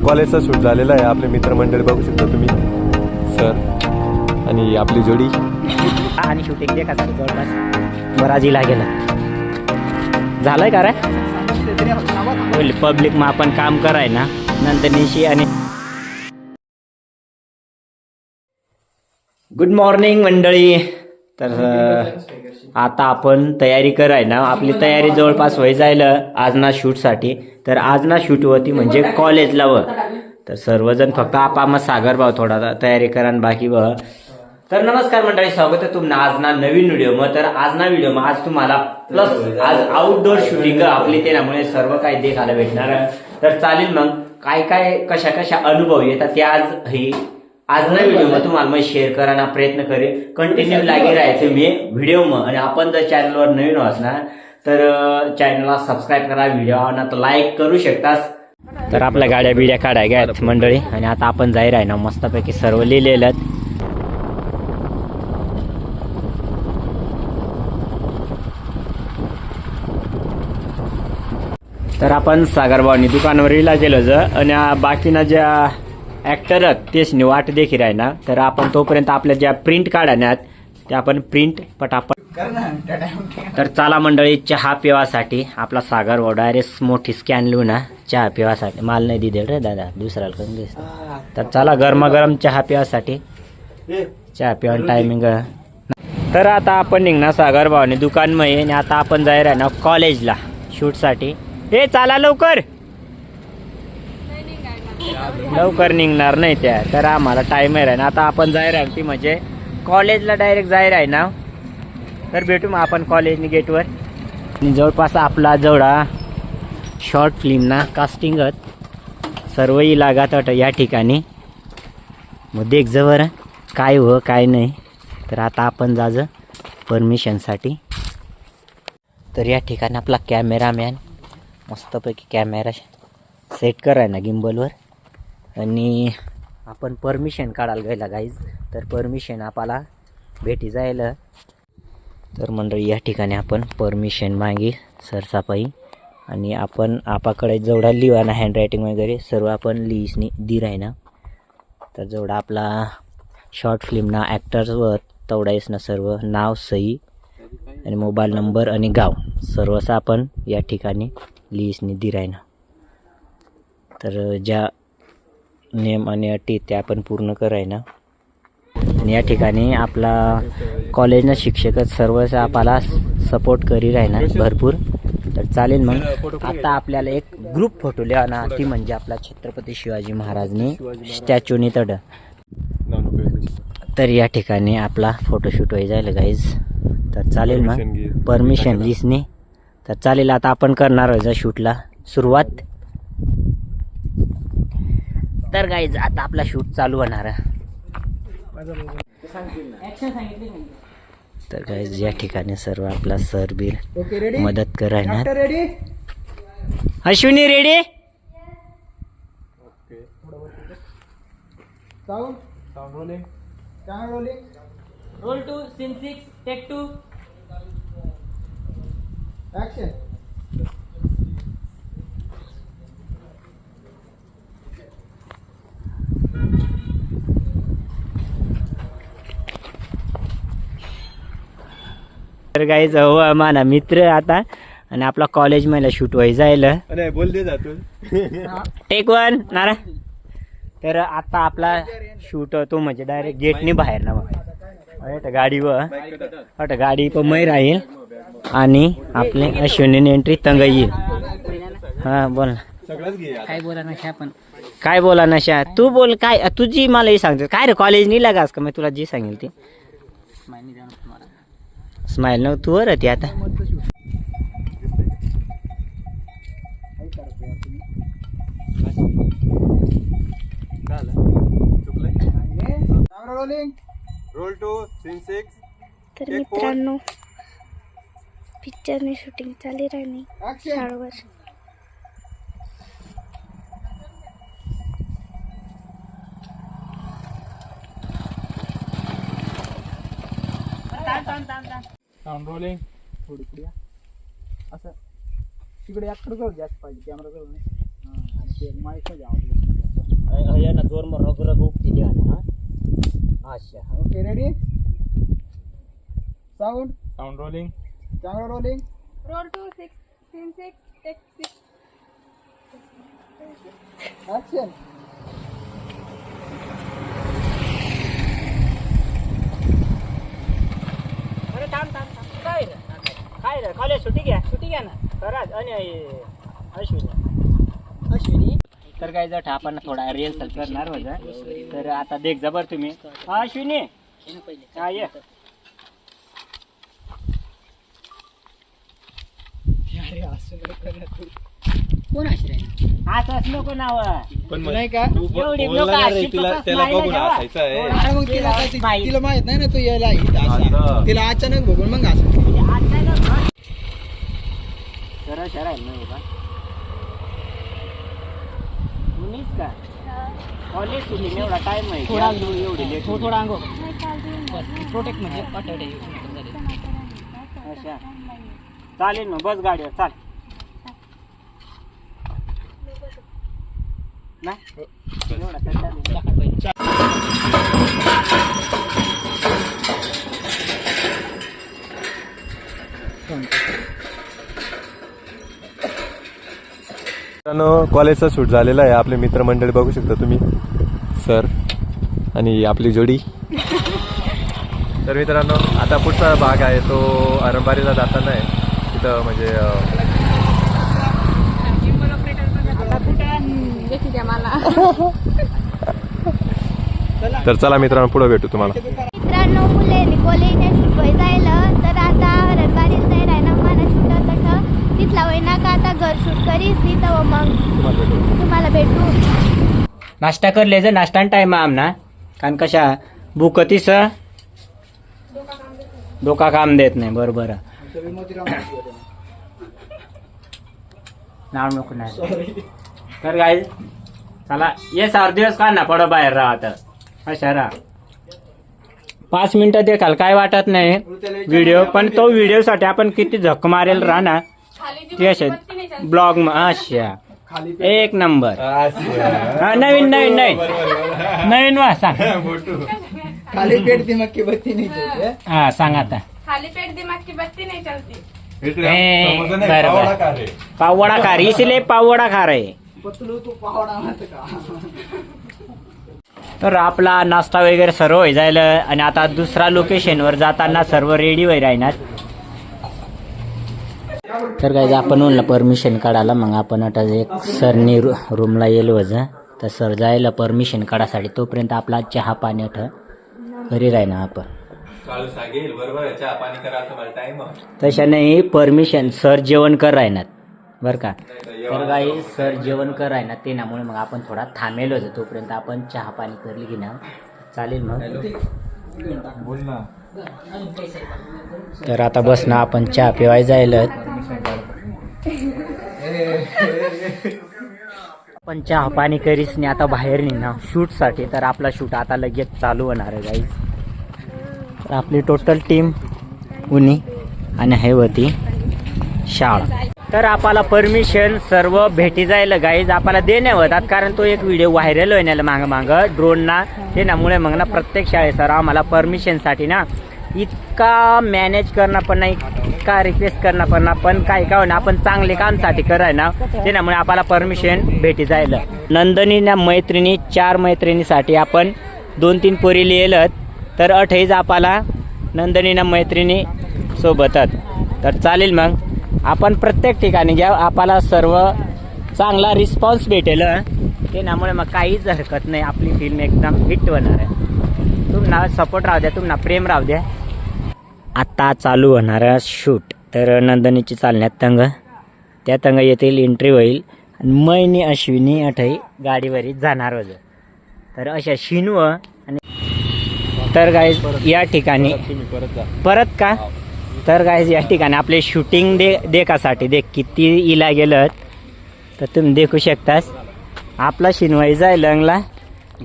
कॉलेजचा शूट झालेला आहे. आपले मित्रमंडळी बघू शकता तुम्ही, सर आणि आपली जोडी. आणि शूटिंग देखा जवळपास बराजीला गेलं झालंय का रे. पब्लिक मग आपण काम कराय ना नंतर निशी. आणि गुड मॉर्निंग मंडळी. तर आता आपण तयारी कराय ना. आपली तयारी जवळपास होई जाईल आज ना शूटसाठी. तर आज ना शूट होती म्हणजे कॉलेजला व. तर सर्वजण फक्त मग सागर भाऊ थोडा तयारी करा बाकी व. तर नमस्कार मंडळी, स्वागत आहे तुमना आज ना नवीन व्हिडिओ मग. तर आज ना व्हिडिओ मग आज तुम्हाला प्लस आज आउटडोर शूटिंग आपली त्यामुळे सर्व काही देखायला भेटणार. तर चालेल मग काय काय कशा कशा अनुभव येतात ते आज ना व्हिडिओ मग तुम्हाला मग शेअर करायला प्रयत्न करेन. कंटिन्यू लागे राहायचं मी व्हिडिओ मग. आणि आपण जर चॅनलवर नवीन असणार तर चॅनलला सबस्क्राईब करा, व्हिडिओ ना तर लाईक करू शकतास. तर आपल्या गाड्या बिड्या काढाय घ्यात मंडळी. आणि आता आपण जाहीर आहे ना मस्तपैकी सर्व लिहिलेलं. तर आपण सागरभाऊनी दुकानावर इला गेलो आणि बाकीना ज्या ॲक्टर आहेत तेच वाट देखील आहे ना. तर आपण तोपर्यंत आपल्या ज्या प्रिंट काढण्यात त्या आपण प्रिंट पटापट. तर चला मंडळी चहा पिवासाठी आपला सागरभाऊ डायरेक्ट मोठी स्कॅन लिहू ना चहा पिवासाठी. माल नाही दिदे रे दादा, दुसऱ्याला करून घेस. तर चला गरमागरम चहा पिवासाठी. चहा पिवान टायमिंग. तर आता आपण निघणार सागरभाऊनी दुकानमध्ये. आणि आता आपण जाईल आहे ना कॉलेजला शूटसाठी. हे चला लवकर लवकर निघणार नाही त्या. तर आम्हाला टाइम आहे ना. आता आपण जाहीर आहे ती म्हणजे कॉलेजला डायरेक्ट जाहीर आहे ना. तर भेटू मग आपण कॉलेजनी गेटवर. आणि जवळपास आपला जेवढा शॉर्ट फिल्म ना कास्टिंग सर्वही लागत या ठिकाणी. मग देख जवळ काय हो काय नाही. तर आता आपण जायचं परमिशनसाठी. तर या ठिकाणी आपला कॅमेरामॅन मस्तपैकी कॅमेरा सेट कराय ना गिम्बलवर. आणि आपण परमिशन काढायला गेला गाईज. तर परमिशन आपल्याला भेटी जाईल. तर मंडळी या ठिकाणी आपण परमिशन मागी सरसापाई. आणि आपण आपाकडे जेवढा लिहा ना हँडरायटिंग वगैरे सर्व आपण लिहिसनी दिर आहे ना. तर जेवढा आपला शॉर्ट फिल्म ना ॲक्टर्सवर तेवढाच ना सर्व नाव सही आणि मोबाईल नंबर आणि गाव सर्वच आपण या ठिकाणी लिहिसनी दिर आहे ना. तर ज्या नियम आणि अटी त्या आपण पूर्ण कराय ना. आणि या ठिकाणी आपला कॉलेजनं शिक्षकच सर्वच आपल्याला सपोर्ट करी राहणार भरपूर. तर चालेल मग. आता आपल्याला एक ग्रुप फोटो लिहा ना. ती म्हणजे आपला छत्रपती शिवाजी महाराजनी स्टॅच्यूनी तड. तर या ठिकाणी आपला फोटोशूट होई जाईल गाईज. तर चालेल मग परमिशन लिस्टनी. तर चालेल आता आपण करणार आहे शूटला सुरुवात. तर गाईज आता आपला शूट चालू होणार. तर गाईज या ठिकाणी सर्व आपला सर बीर मदत करायला. Ashwini ready. Roll 2 scene 6 take 2 action. तर गाईज हो माना मित्र आता. आणि आपला कॉलेज मध्ये शूट व्हाय जाईल. बोल दे जातो टेक 1 नारा. तर आता आपला शूट होतो म्हणजे डायरेक्ट गेटनी बाहेर ना. मग गाडीवर गाडी पण मै राहील. आणि आपले अश्विनी एंट्री तंग येईल. हा बोल ना. काय बोला ना आपण. काय बोला नशा तू बोल. काय तुझी मला हे सांगतो काय रे कॉलेज नाही लागास का. मी तुला जी सांगेल ते स्माइल न तू वर ती आता. Roll 2 scene 6. तर मित्रांनो पिक्चरने शूटिंग चालू राहणे शाळेवर. Sound rolling. थोडी पुढे असं तिकडे ॲक्टर जाऊ जास्त पाहिजे कॅमेरा जाऊ नाही. ना जोर मग रग रग उपटी द्या ना अच्छा okay ready sound sound rolling camera rolling roll two scene six take action अरे थांब काय रे कॉलेज सुट्टी घ्या ना खरंच आणि अश्विनी तर काय जर आपण थोडा रिहर्सल करणार होता तर आता देख जबर तुम्ही हा अश्विनी हा ये कोण आश्रय असंच नको नाव पण नाही का एवढी लोक त्याला बघून हसायचं आहे अरे मग तिला तिला माहित नाही ना तू यायला इथं असं. असा. तिला अचानक बघून मग असं सरळ सरळ नाही का मुनीस का कॉलेज सुटी एवढा टाइम आहे थोडा एवढी लेट थोडा अंगो प्रोटेक्ट म्हणजे आठवडे अच्छा चालेल मग बस गाडीवर चाल ना एवढा तर चालेल. मित्रांनो कॉलेजचा शूट झालेला आहे. आपले मित्रमंडळी बघू शकता तुम्ही, सर आणि आपली जोडी. तर मित्रांनो आता पुढचा भाग आहे तो आरंबारीला जाताना आहे. तिथं म्हणजे तर चला मित्रांनो पुढे भेटू तुम्हाला. मित्रांनो मुले कॉलेजने शिकवाय जायला तर आता रविवारी जाय राहिना मला शूट तसं तिथला वयना का आता घर शूट करीस तिथं मग तुम्हाला भेटू. नाश्ता करले जर नाश्ता टाइम आमना कारण कशा भूकतीस डोका काम देत नाही. बरोबर नाव नको नाही तर काय चला ये 4 दिवस का ना पडो बाहेर राहत अशा राहा 5 मिनिटं देखाल काय वाटत नाही व्हिडिओ. पण तो व्हिडिओ साठी आपण किती झक मारेल राहणार ते असे ब्लॉग अशा एक नंबर. हा नवीन नवीन नवीन नवीन वा सांग खाली पेट दिमाग की बत्ती नहीं चलती. हा सांग आता. खाली पेट दिमाग की बत्ती नहीं चलती. बरोबर पाववडा खा रही इसलिए पाववडा खा रहे. पतलू तू पहाडा मारत का. तर आपला नाश्ता वगैरे सर्व होई जाईल आणि आता दुसरा लोकेशनवर जाताना सर्व रेडी होई राहणार. तर काय आपण म्हणलं परमिशन काढायला मग आपण आता एक सरनी रूमला येलो होतं तर सर जायला परमिशन काढासाठी तोपर्यंत आपला चहा पाणी घरी राहणार आपण. तशा नाही परमिशन सर जेवण कर राहणार बरं का. तर काही सर जेवण कर राहणार ते नामुळे मग आपण थोडा थांबेलो होतो तोपर्यंत आपण चहा पाणी करली की ना चालेल मग. तर आता बस ना आपण चहा पिवाय जायला आपण चहा पाणी करीस नाही आता बाहेर निघणार शूट साठी. तर आपला शूट आता लगेच चालू होणार आहे गाईज. तर आपली टोटल टीम उनी आणि हे होती शाळा. तर आपल्याला परमिशन सर्व भेटी जायला गाईज आपल्याला देण्या होतात कारण तो एक व्हिडिओ व्हायरल होण्याला मागं ड्रोनना ते नामुळे मग ना प्रत्येक शाळेत सर आम्हाला परमिशनसाठी ना इतका मॅनेज करणं पण नाही इतका रिक्वेस्ट करणं पण ना पण काय काय ना आपण चांगले कामसाठी कराय ना ते नामुळे आपल्याला परमिशन भेटी जायला. नंदनी ना मैत्रिणी 4 मैत्रिणीसाठी आपण 2-3 पोरी लिहिलं तर 28 आपल्याला नंदनी ना मैत्रिणी सोबतच. तर चालेल मग आपण प्रत्येक ठिकाणी घ्या आपल्याला सर्व चांगला रिस्पॉन्स भेटेल ते नामुळे मग काहीच हरकत नाही. आपली फिल्म एकदम हिट होणार आहे. तुम्हाला सपोर्ट राहू द्या तुम्हाला प्रेम राहू द्या. आता चालू होणार शूट तर नंदनीची चालण्यात तंग त्या तंग येथील एंट्री होईल आणि मैनी अश्विनी अठई गाडीवरी जाणार होतं. तर अशा शिनू आणि तर गाईज या ठिकाणी परत का तर गाईज या ठिकाणी आपले शूटिंग देखासाठी देख किती इला गेलं तर तुम्ही देखू शकतास. आपला शिनवाई जाय लंगला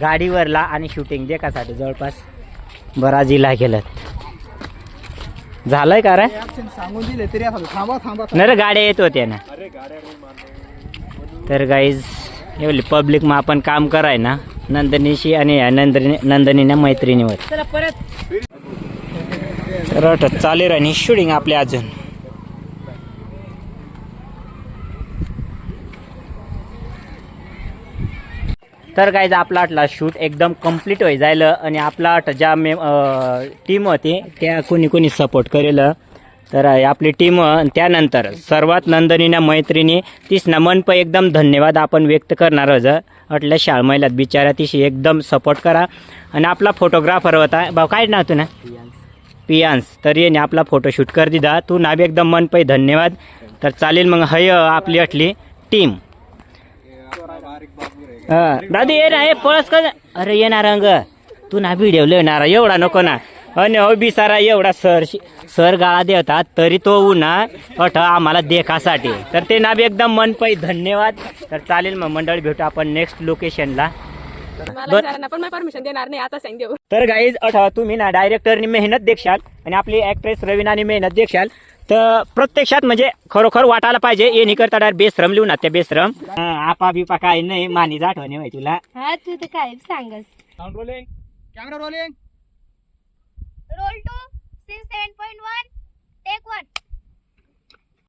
गाडीवरला आणि शूटिंग देखासाठी जवळपास बराच इला गेलं झालंय का रे सांगून दिले तरी असं थांबा थांबा नाही रे गाड्या येत होत्या ना. तर गाईज एवढी पब्लिक मग आपण काम कराय ना नंदनीशी आणि या नंदनीच्या मैत्रिणीवर चला परत तर चालेल आणि शूटिंग आपले अजून तर काय आपला आटला शूट एकदम कम्प्लीट होई जायला आणि आपला आट ज्या टीम होती त्या कोणी कोणी सपोर्ट करेल तर आपली टीम त्यानंतर सर्वात नंदनीना मैत्रिणी तीसना मन पण एकदम धन्यवाद आपण व्यक्त करणार अटल्या शाळमैलात बिचारा तिशी एकदम सपोर्ट करा आणि आपला फोटोग्राफर होता भाऊ काय नाव तू ना पियांस तर येणे आपला फोटोशूट कर दिदा तू ना बी एकदम मन पण धन्यवाद तर चालेल मग हय आपली अटली टीम दादी ये ना हे पळस का अरे येणार अंग तू ना व्हिडिओ लिहिणार एवढा नको ना आणि हो बिसारा एवढा सर गाळा देतात तरी तो उन्हा अठ आम्हाला देखासाठी तर ते ना बी एकदम मन पै धन्यवाद तर चालेल मग मंडळी भेटू आपण नेक्स्ट लोकेशनला पण मी परमिशन देणार नाही आता सांग देऊ तर गाईज अठा तुम्ही ना डायरेक्टरनी मेहनत देखशाल आणि आपली ॲक्ट्रेस रवीनानी मेहनत देखशाल तर प्रत्यक्षात म्हणजे खरोखर वाटायला पाहिजे ये निकरता डायरेक्ट बेश्रम लिहून त्या बेश्रम आपा बिपा काय नाही मानीच आठवणी माहिती तुला हा तू तर काय सांगस camera rolling roll 2 scene 7.1 take 1